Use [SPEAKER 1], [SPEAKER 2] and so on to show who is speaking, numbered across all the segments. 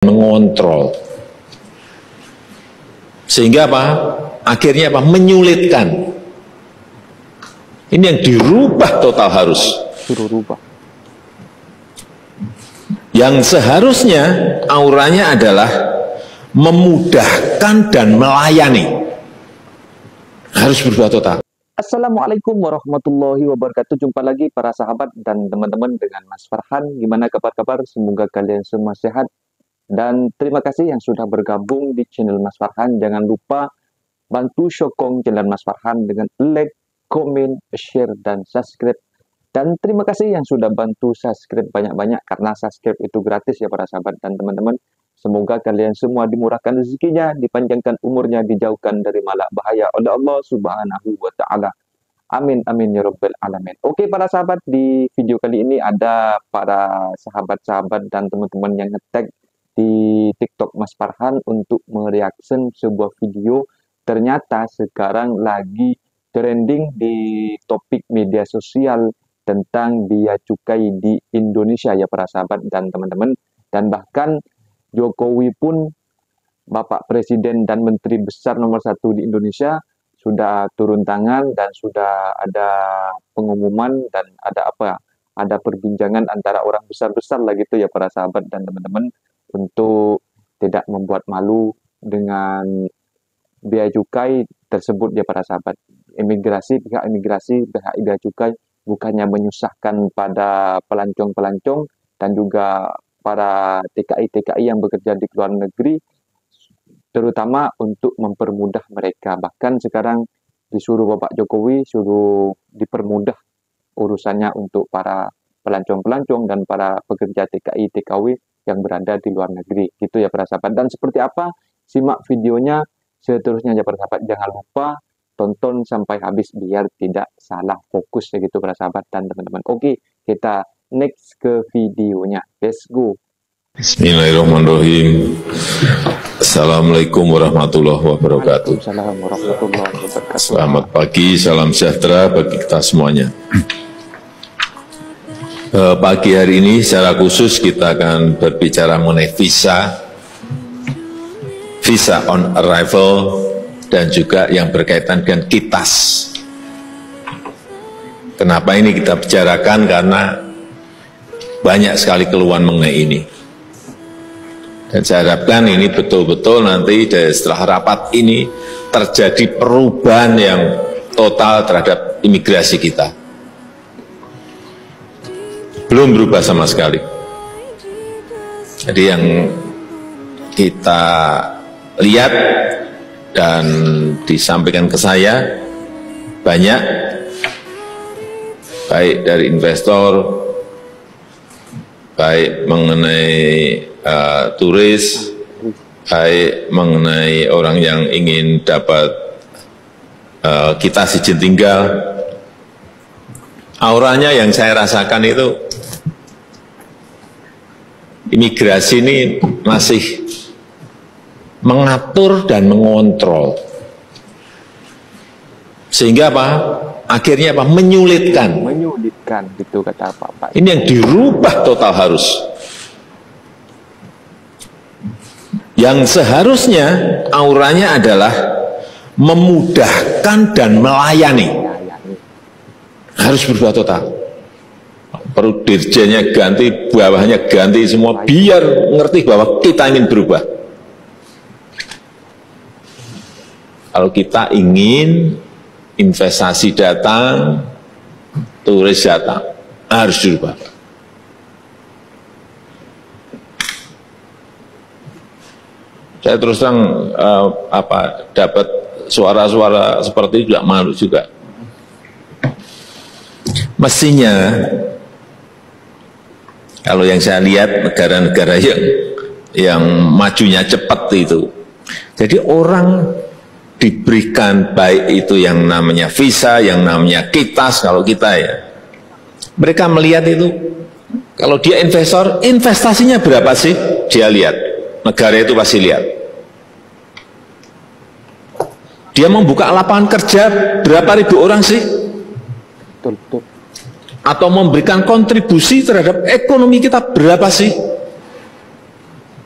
[SPEAKER 1] mengontrol. Sehingga apa? Akhirnya apa? Menyulitkan. Ini yang dirubah total harus. Yang seharusnya auranya adalah memudahkan dan melayani. Harus berubah total.
[SPEAKER 2] Assalamualaikum warahmatullahi wabarakatuh. Jumpa lagi para sahabat dan teman-teman dengan Mas Farhan. Gimana kabar-kabar? Semoga kalian semua sehat. Dan terima kasih yang sudah bergabung di channel Mas Farhan. Jangan lupa bantu sokong channel Mas Farhan dengan like, komen, share, dan subscribe. Dan terima kasih yang sudah bantu subscribe banyak-banyak, karena subscribe itu gratis ya para sahabat dan teman-teman. Semoga kalian semua dimurahkan rezekinya, dipanjangkan umurnya, dijauhkan dari malak bahaya oleh Allah Subhanahu wa Ta'ala. Amin, amin ya Rabbal Alamin. Oke para sahabat, di video kali ini ada para sahabat-sahabat dan teman-teman yang nge-tag di TikTok Mas Farhan untuk mereaction sebuah video. Ternyata sekarang lagi trending di topik media sosial tentang biaya cukai di Indonesia ya para sahabat dan teman-teman. Dan bahkan Jokowi pun, Bapak Presiden dan Menteri Besar nomor 1 di Indonesia, sudah turun tangan dan sudah ada pengumuman dan ada perbincangan antara orang besar-besar lah gitu ya para sahabat dan teman-teman, untuk tidak membuat malu dengan biaya cukai tersebut ya para sahabat. Pihak imigrasi, pihak biaya cukai bukannya menyusahkan pada pelancong-pelancong dan juga para TKI-TKI yang bekerja di luar negeri, terutama untuk mempermudah mereka. Bahkan sekarang disuruh Bapak Jokowi suruh dipermudah urusannya untuk para pelancong-pelancong dan para pekerja TKI-TKW yang berada di luar negeri. Gitu ya para sahabat. Dan seperti apa? Simak videonya seterusnya ya para sahabat. Jangan lupa tonton sampai habis biar tidak salah fokus ya gitu para sahabat dan teman-teman. Oke, kita next ke videonya. Let's go.
[SPEAKER 1] Bismillahirrahmanirrahim. Assalamualaikum warahmatullahi wabarakatuh. Selamat pagi, salam sejahtera bagi kita semuanya. Pagi hari ini secara khusus kita akan berbicara mengenai visa on arrival, dan juga yang berkaitan dengan KITAS. Kenapa ini kita bicarakan? Karena banyak sekali keluhan mengenai ini. Dan saya harapkan ini betul-betul nanti setelah rapat ini terjadi perubahan yang total terhadap imigrasi kita. Belum berubah sama sekali. Jadi yang kita lihat dan disampaikan ke saya banyak, baik dari investor, baik mengenai turis, baik mengenai orang yang ingin dapat KITAS izin tinggal. Auranya yang saya rasakan itu, imigrasi ini masih mengatur dan mengontrol. Sehingga apa? Akhirnya apa? Menyulitkan.
[SPEAKER 2] Menyulitkan, gitu kata Pak.
[SPEAKER 1] Ini yang dirubah total harus. Yang seharusnya auranya adalah memudahkan dan melayani. Harus berubah total. Perlu dirjennya ganti, bawahnya ganti semua, biar ngerti bahwa kita ingin berubah. Kalau kita ingin investasi datang, turis datang, harus dirubah. Saya terus terang dapat suara-suara seperti itu juga malu juga. Mestinya kalau yang saya lihat negara-negara yang majunya cepat itu, jadi orang diberikan baik itu yang namanya visa, yang namanya KITAS. Kalau kita ya, mereka melihat itu, kalau dia investor, investasinya berapa sih? Dia lihat, negara itu pasti lihat. Dia membuka lapangan kerja berapa ribu orang sih?
[SPEAKER 2] Betul.
[SPEAKER 1] Atau memberikan kontribusi terhadap ekonomi kita berapa sih?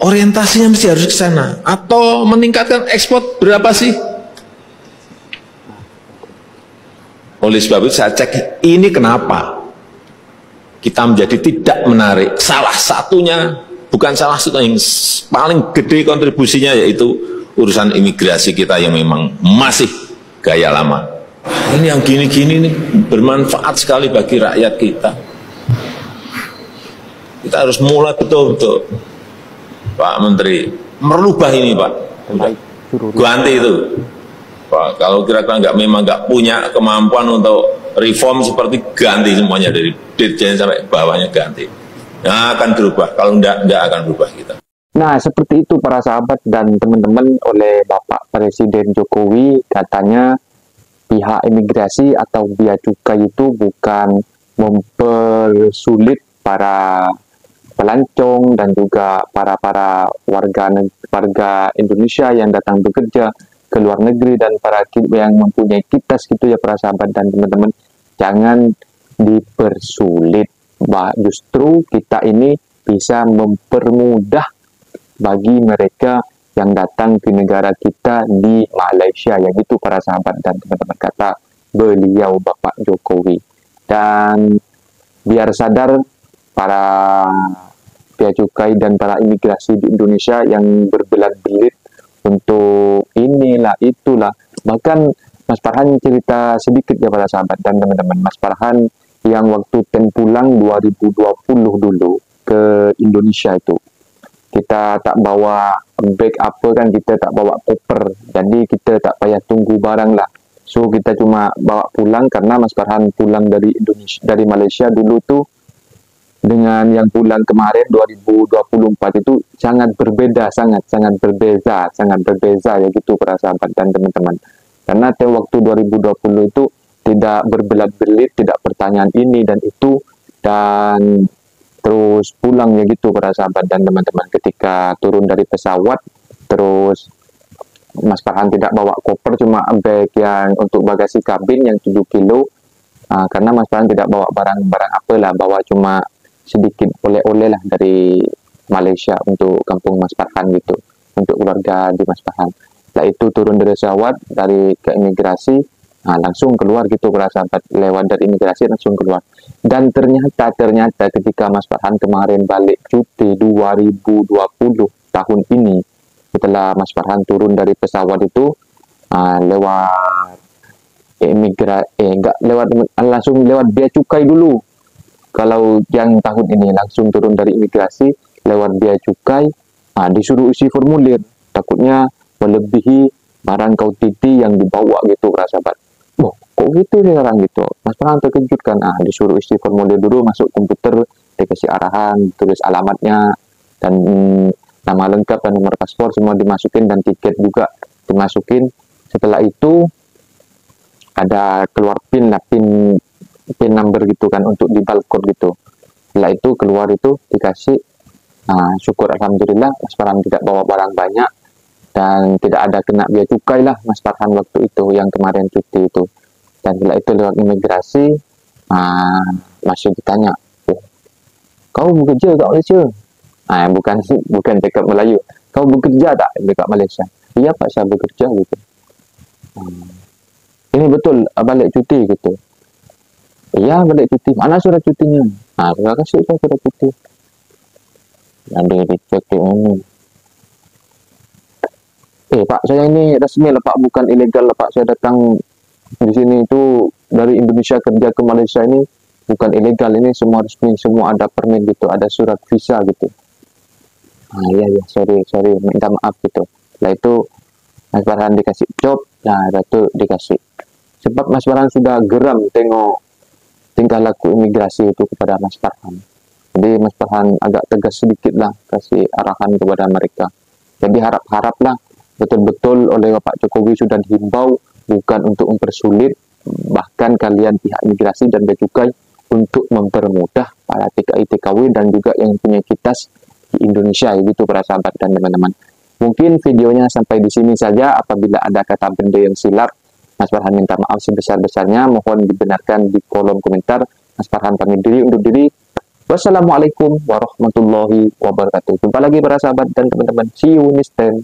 [SPEAKER 1] orientasinya mesti harus ke sana. Atau meningkatkan ekspor berapa sih? Oleh sebab itu saya cek ini kenapa kita menjadi tidak menarik. Salah satunya, bukan salah satu, yang paling gede kontribusinya yaitu urusan imigrasi kita yang memang masih gaya lama. Ini yang gini-gini nih bermanfaat sekali bagi rakyat kita. Kita harus mulai betul-betul, Pak Menteri, merubah ini Pak. Ganti itu. Pak, kalau kira-kira memang nggak punya kemampuan untuk reform seperti ganti semuanya dari dirjen sampai bawahnya ganti. Nah, akan berubah. Kalau enggak akan berubah kita.
[SPEAKER 2] Nah, seperti itu para sahabat dan teman-teman, oleh Bapak Presiden Jokowi, katanya pihak imigrasi atau bea cukai itu bukan mempersulit para pelancong dan juga para warga Indonesia yang datang bekerja ke luar negeri dan para yang mempunyai kitas gitu ya para sahabat dan teman-teman. Jangan dipersulit, justru kita ini bisa mempermudah bagi mereka yang datang ke negara kita di Malaysia, yang itu para sahabat dan teman-teman, kata beliau Bapak Jokowi. Dan biar sadar para bea cukai dan para imigrasi di Indonesia yang berbelit-belit untuk inilah itulah. Bahkan Mas Farhan cerita sedikit ya para sahabat dan teman-teman. Mas Farhan yang waktu pulang 2020 dulu ke Indonesia itu, kita tak bawa bag apa kan, kita tak bawa koper, jadi kita tak payah tunggu barang lah. So kita cuma bawa pulang, karena Mas Farhan pulang dari Malaysia dulu tuh dengan yang pulang kemarin 2024 itu sangat berbeda, sangat berbeza ya gitu para sahabat dan teman-teman. Karena waktu 2020 itu tidak berbelit-belit, tidak pertanyaan ini dan itu, dan terus pulang ya gitu para sahabat dan teman-teman. Ketika turun dari pesawat, terus Mas Farhan tidak bawa koper, cuma bag yang untuk bagasi kabin yang 7 kilo. Karena Mas Farhan tidak bawa barang-barang apalah, bawa cuma sedikit oleh-oleh lah dari Malaysia untuk kampung Mas Farhan gitu, untuk keluarga di Mas Farhan. Setelah itu turun dari pesawat, dari ke imigrasi, langsung keluar gitu para sahabat, lewat dari imigrasi langsung keluar. Dan ternyata ketika Mas Farhan kemarin balik cuti 2020 tahun ini, setelah Mas Farhan turun dari pesawat itu, lewat langsung lewat bea cukai dulu. Kalau yang tahun ini langsung turun dari imigrasi lewat bea cukai, disuruh isi formulir, takutnya melebihi barang kuantiti yang dibawa gitu para sahabat. Oh, kok gitu sekarang gitu? Mas Farhan terkejut kan, disuruh isi formulir dulu, masuk komputer, dikasih arahan, tulis alamatnya, dan nama lengkap dan nomor paspor semua dimasukin, dan tiket juga dimasukin. Setelah itu ada keluar PIN number gitu kan, untuk di barcode gitu. Setelah itu keluar itu dikasih, syukur alhamdulillah Mas Farhan tidak bawa barang banyak dan tidak ada kena bea cukai lah Mas Farhan waktu itu yang kemarin cuti itu. Dan setelah itu lewat imigrasi, masih ditanya, kau bekerja kat Malaysia? Bukan cakap Melayu, kau bekerja tak dekat Malaysia? Iya Pak, saya bekerja gitu. Ini betul balik cuti gitu. Iya balik cuti. Mana surat cutinya? Terima kasih saya surat cuti. Ada dicek ini. Pak, saya ini resmi lah Pak, bukan ilegal lah Pak. Saya datang di sini itu dari Indonesia kerja ke Malaysia ini bukan ilegal, ini semua resmi, semua ada permit gitu, ada surat visa gitu. Iya sorry, minta maaf gitu. Setelah itu Mas Farhan dikasih job, itu dikasih. Sebab Mas Farhan sudah geram tengok tingkah laku imigrasi itu kepada Mas Farhan. Jadi Mas Farhan agak tegas sedikit lah kasih arahan kepada mereka. Jadi harap-haraplah betul-betul oleh Bapak Jokowi sudah dihimbau bukan untuk mempersulit, bahkan kalian pihak imigrasi dan bea cukai untuk mempermudah para TKI-TKW dan juga yang punya kitas di Indonesia, gitu para sahabat dan teman-teman. Mungkin videonya sampai di sini saja. Apabila ada kata benda yang silap, Mas Farhan minta maaf sebesar-besarnya, mohon dibenarkan di kolom komentar. Mas Farhan pamit diri undur diri. Wassalamualaikum warahmatullahi wabarakatuh. Jumpa lagi para sahabat dan teman-teman. See you next time.